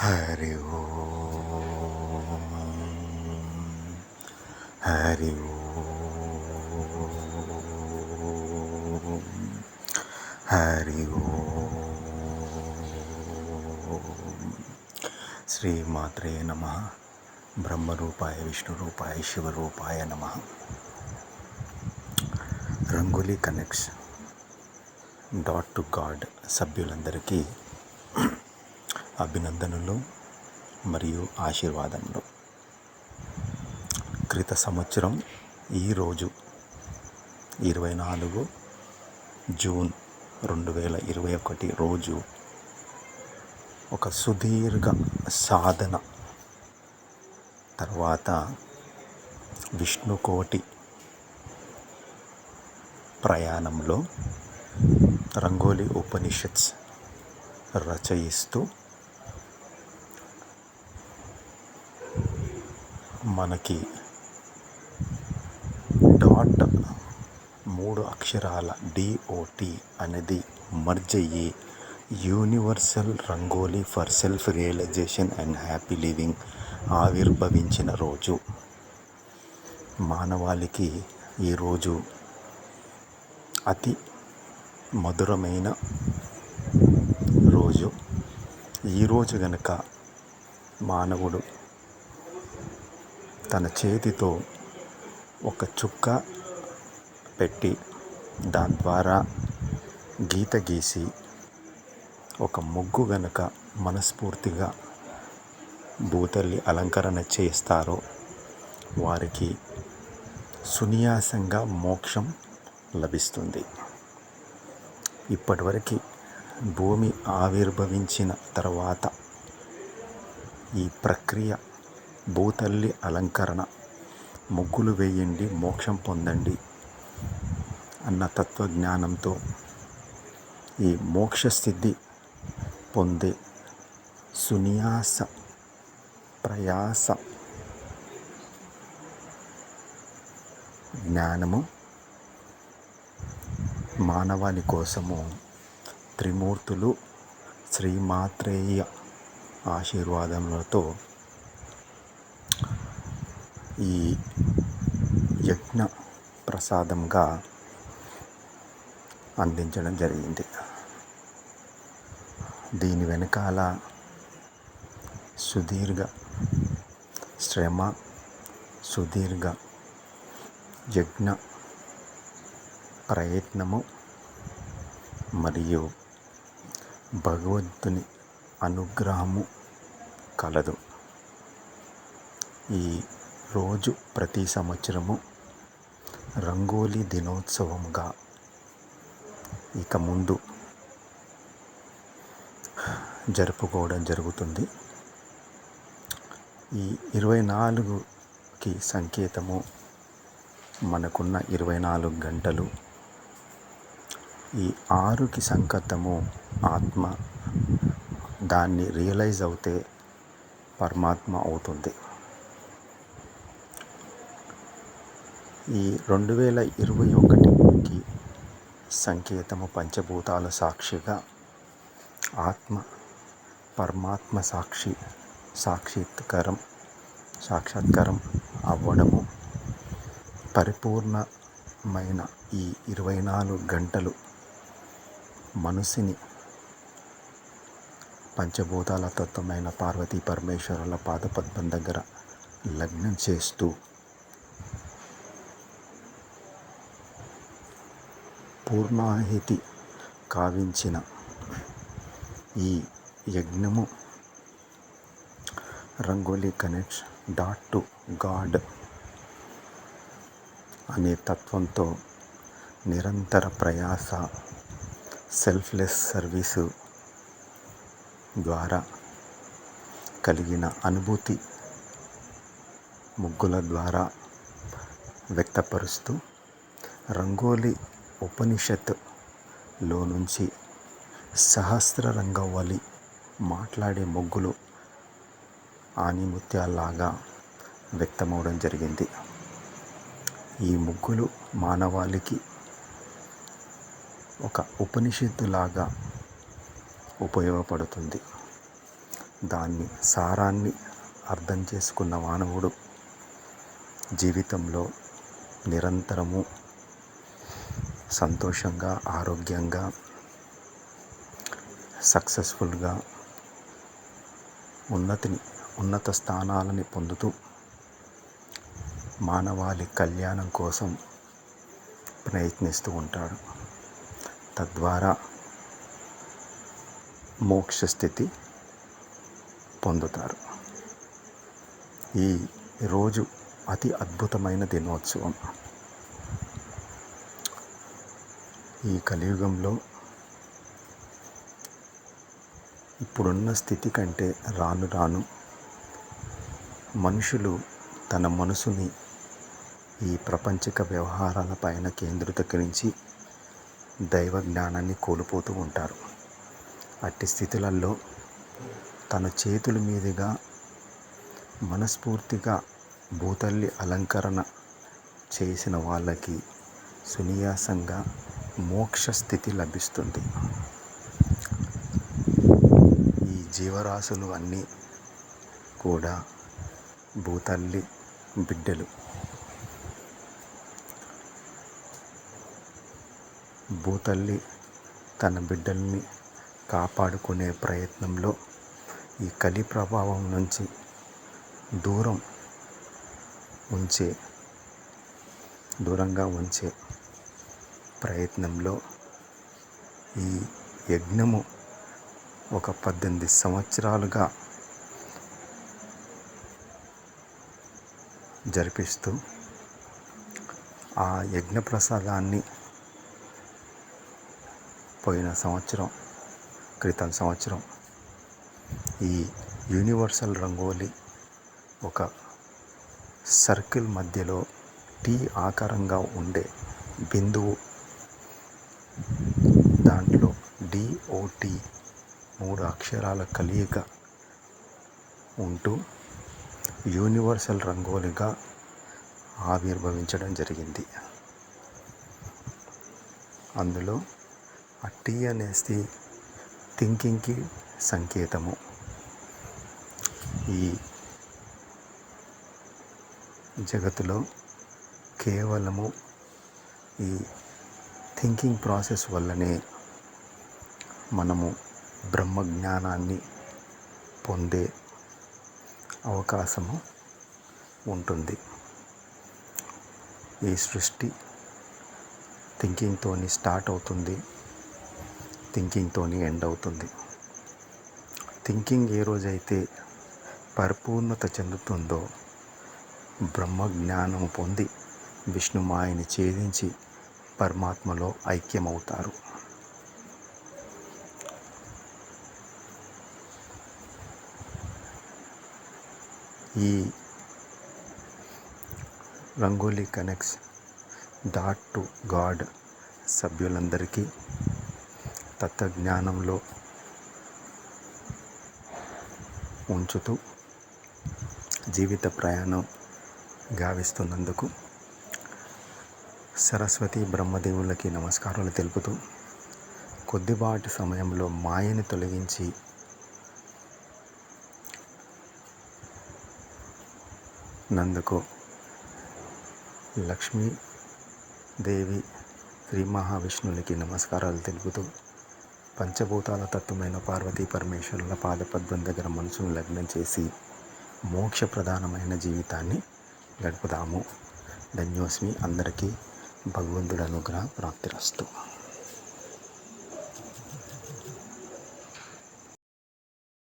హరి ఓం హరి ఓం హరి ఓం శ్రీమాత్రే నమః. బ్రహ్మరూపాయ విష్ణురూపాయ శివరూపాయ నమః. Rangoli connects dot to God సభ్యులందరికీ అభినందనలు మరియు ఆశీర్వాదములు. క్రిత సంవత్సరం ఈరోజు 24 జూన్ 2021 రోజు ఒక సుదీర్ఘ సాధన తర్వాత విష్ణుకోటి ప్రయాణంలో రంగోలీ ఉపనిషత్స్ రచయిస్తూ మనకి డాట్ 3 అక్షరాల DOT అనేది మర్జ్ అయ్యి universal Rangoli for self realization and happy living ఆవిర్భవించిన రోజు. మానవాళికి ఈరోజు అతి మధురమైన రోజు. ఈరోజు గనక మానవుడు తన చేతితో ఒక చుక్క పెట్టి దాని ద్వారా గీత గీసి ఒక ముగ్గు గనక మనస్ఫూర్తిగా భూతల్లి అలంకరణ చేస్తారో వారికి సునియాసంగా మోక్షం లభిస్తుంది. ఇప్పటివరకు భూమి ఆవిర్భవించిన తర్వాత ఈ ప్రక్రియ భూతల్లి అలంకరణ, ముగ్గులు వేయండి మోక్షం పొందండి అన్న తత్వజ్ఞానంతో ఈ మోక్ష స్థితి పొందే సునియాస ప్రయాస జ్ఞానము మానవాళి కోసము త్రిమూర్తులు శ్రీమాత్రేయ ఆశీర్వాదములతో ఈ యజ్ఞ ప్రసాదంగా అందించడం జరిగింది. దీని వెనకాల సుదీర్ఘ శ్రమ, సుదీర్ఘ యజ్ఞ ప్రయత్నము మరియు భగవంతుని అనుగ్రహము కలదు. ఈ రోజు ప్రతి సంవత్సరము రంగోలీ దినోత్సవంగా ఇక ముందు జరుపుకోవడం జరుగుతుంది. ఈ 24కి సంకేతము మనకున్న 24 గంటలు, ఈ 6కి సంకేతము ఆత్మ. దాన్ని రియలైజ్ అవుతే పరమాత్మ అవుతుంది. ఈ 2021కి సంకేతము పంచభూతాల సాక్షిగా ఆత్మ పరమాత్మ సాక్షాత్కారం అవ్వడము. పరిపూర్ణమైన ఈ 24 గంటలు మనసుని పంచభూతాల తత్వమైన పార్వతీ పరమేశ్వరుల పాదపద్మం దగ్గర లగ్నం చేస్తూ పూర్ణాహుతి కావించిన ఈ యజ్ఞము rangoli connects dot to God అనే తత్వంతో నిరంతర ప్రయాస, సెల్ఫ్లెస్ సర్వీసు ద్వారా కలిగిన అనుభూతి ముగ్గుల ద్వారా వ్యక్తపరుస్తూ రంగోలీ ఉపనిషత్తులో నుంచి సహస్ర రంగవల్లి మాట్లాడే ముగ్గులు ఆణిముత్యాల్లాగా వ్యక్తమవడం జరిగింది. ఈ ముగ్గులు మానవాళికి ఒక ఉపనిషత్తులాగా ఉపయోగపడుతుంది. దాని సారాన్ని అర్థం చేసుకున్న మానవుడు జీవితంలో నిరంతరము సంతోషంగా, ఆరోగ్యంగా, సక్సెస్ఫుల్గా ఉన్నత స్థానాలని పొందుతూ మానవాళి కళ్యాణం కోసం ప్రయత్నిస్తూ ఉంటాడు. తద్వారా మోక్ష స్థితి పొందుతారు. ఈ రోజు అతి అద్భుతమైన దినోత్సవం. ఈ కలియుగంలో ఇప్పుడున్న స్థితి కంటే రాను రాను మనుషులు తన మనసుని ఈ ప్రపంచిక వ్యవహారాలపైన కేంద్రీకరించి దైవ జ్ఞానాన్ని కోల్పోతూ ఉంటారు. అట్టి స్థితులలో తన చేతుల మీదుగా మనస్ఫూర్తిగా భూతల్లి అలంకరణ చేసిన వాళ్ళకి సునియాసంగా మోక్ష స్థితి లభిస్తుంది. ఈ జీవరాశులు అన్నీ కూడా భూతల్లి బిడ్డలు. భూతల్లి తన బిడ్డల్ని కాపాడుకునే ప్రయత్నంలో ఈ కలి ప్రభావం నుంచి దూరంగా ఉంచే ప్రయత్నంలో ఈ యజ్ఞము ఒక 18 సంవత్సరాలుగా జరిపిస్తూ ఆ యజ్ఞ ప్రసాదాన్ని క్రితం సంవత్సరం ఈ యూనివర్సల్ రంగోలి ఒక సర్కిల్ మధ్యలో టీ ఆకారంగా ఉండే బిందువు, దాంట్లో DOT 3 అక్షరాల కలయిక ఉంటూ యూనివర్సల్ రంగోలిగా ఆవిర్భవించడం జరిగింది. అందులో ఆ టీ అనేది థింకింగ్కి సంకేతము. ఈ జగత్తులో కేవలము ఈ థింకింగ్ ప్రాసెస్ వల్లనే మనము బ్రహ్మజ్ఞానాన్ని పొందే అవకాశము ఉంటుంది. ఈ సృష్టి థింకింగ్తోని స్టార్ట్ అవుతుంది, థింకింగ్తోని ఎండ్ అవుతుంది. థింకింగ్ ఏ రోజైతే పరిపూర్ణత చెందుతుందో బ్రహ్మజ్ఞానము పొంది విష్ణుమాయని ఛేదించి పరమాత్మలో ఐక్యమవుతారు. ఈ rangoli connects dot to God సభ్యులందరికీ తత్వజ్ఞానంలో ఉంచుతూ జీవిత ప్రయాణం గావిస్తున్నందుకు సరస్వతి బ్రహ్మదేవులకి నమస్కారాలు తెలుపుతూ కొద్దిపాటి సమయంలో మాయని తొలగించి నందుకు లక్ష్మీదేవి శ్రీ మహావిష్ణువులకి నమస్కారాలు తెలుపుతూ పంచభూతాల తత్వమైన పార్వతీ పరమేశ్వరుల పాదపద్మం దగ్గర మనసును లగ్నం చేసి మోక్షప్రధానమైన జీవితాన్ని గడుపుదాము. ధన్యోస్మి. అందరికీ భగవంతుడి అనుగ్రహ ప్రాప్తిరస్తు.